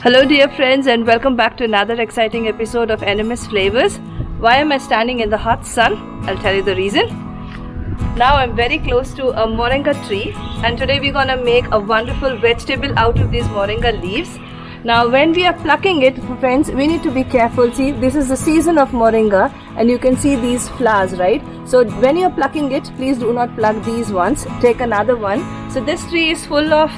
Hello, dear friends, and welcome back to another exciting episode of NMS Flavors. Why am I standing in the hot sun? I'll tell you the reason. Now I'm very close to a moringa tree, and today we're gonna make a wonderful vegetable out of these moringa leaves. Now, when we are plucking it, friends, we need to be careful. See, this is the season of moringa, and you can see these flowers, right? So, when you're plucking it, please do not pluck these ones. Take another one. So, this tree is full of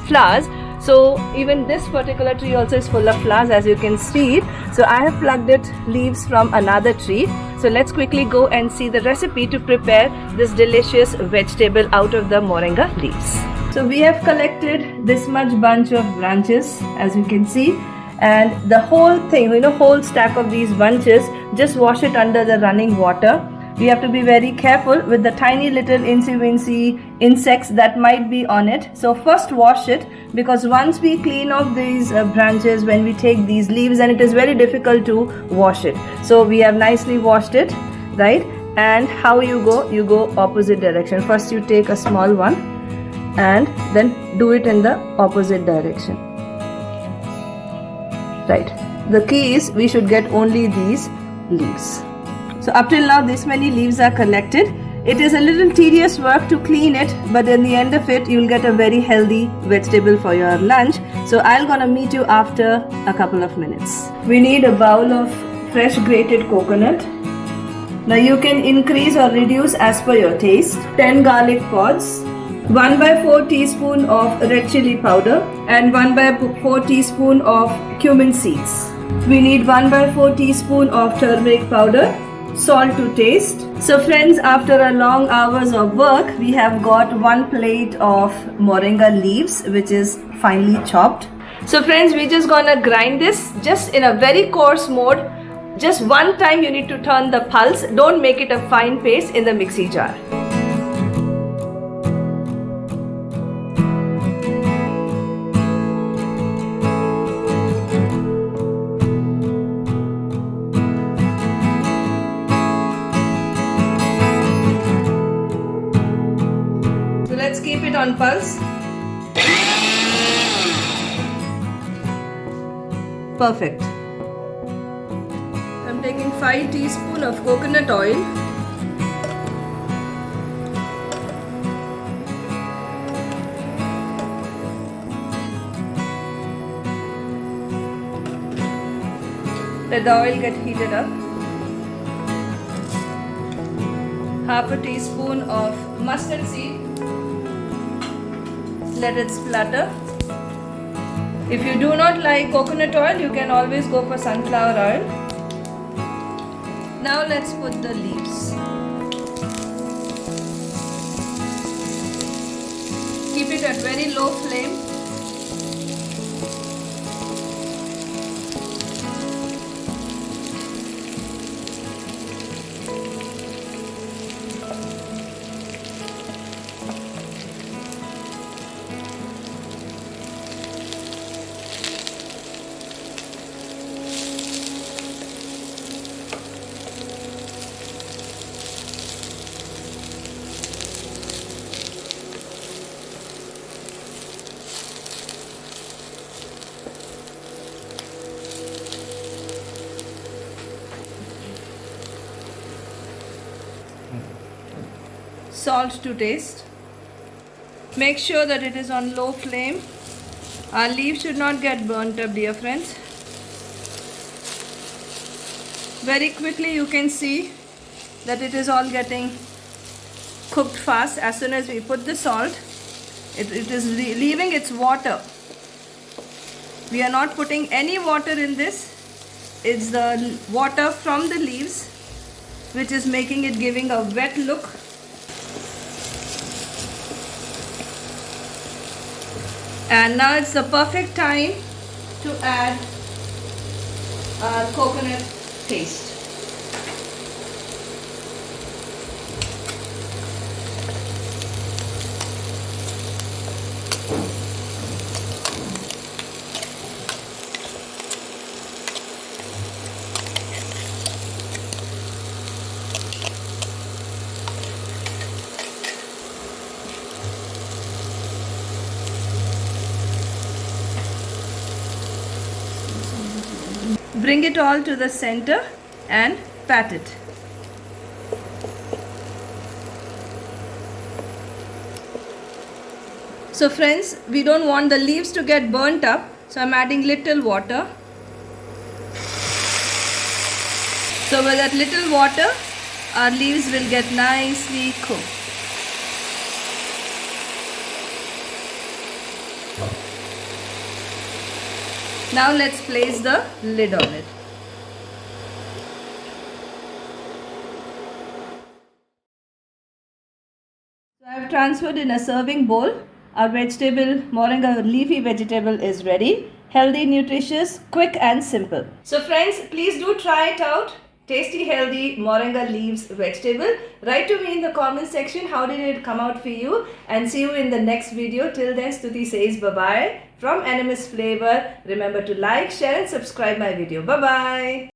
flowers. So even this particular tree also is full of flowers, as you can see it. So I have plucked it leaves from another tree. So let's quickly go and see the recipe to prepare this delicious vegetable out of the moringa leaves. So we have collected this much bunch of branches, as you can see, and the whole thing, whole stack of these bunches, just wash it under the running water. We have to be very careful with the tiny little insy-wincy insects that might be on it. So first wash it, because once we clean off these branches, when we take these leaves, and it is very difficult to wash it. So we have nicely washed it, right? And how you go opposite direction. First you take a small one and then do it in the opposite direction, right? The key is we should get only these leaves. So up till now this many leaves are collected. It is a little tedious work to clean it, but in the end of it you'll get a very healthy vegetable for your lunch. So I'm gonna meet you after a couple of minutes. We need a bowl of fresh grated coconut. Now you can increase or reduce as per your taste. 10 garlic pods, 1/4 teaspoon of red chili powder, and 1/4 teaspoon of cumin seeds. We need 1/4 teaspoon of turmeric powder, salt to taste. So friends, after a long hours of work, we have got 1 plate of moringa leaves, which is finely chopped. So friends, we're just gonna grind this just in a very coarse mode. Just one time you need to turn the pulse. Don't make it a fine paste in the mixie jar. Let's keep it on pulse. Perfect. I'm taking 5 teaspoons of coconut oil. Let the oil get heated up. Half a teaspoon of mustard seed. Let it splatter. If you do not like coconut oil, you can always go for sunflower oil. Now let's put the leaves. Keep it at very low flame. Salt to taste. Make sure that it is on low flame. Our leaves should not get burnt up, dear friends. Very quickly you can see that it is all getting cooked fast. As soon as we put the salt, it is leaving its water. We are not putting any water in this. It's the water from the leaves which is making it giving a wet look. And now it's the perfect time to add our coconut paste. Bring it all to the center and pat it. So friends, we don't want the leaves to get burnt up, so I'm adding little water. So with that little water, our leaves will get nicely cooked. Now let's place the lid on it. So I have transferred in a serving bowl. Our vegetable, moringa leafy vegetable is ready. Healthy, nutritious, quick and simple. So friends, please do try it out. Tasty, healthy moringa leaves vegetable. Write to me in the comment section how did it come out for you, and see you in the next video. Till then, Stuti says bye-bye from Animist Flavor. Remember to like, share and subscribe my video. Bye-bye.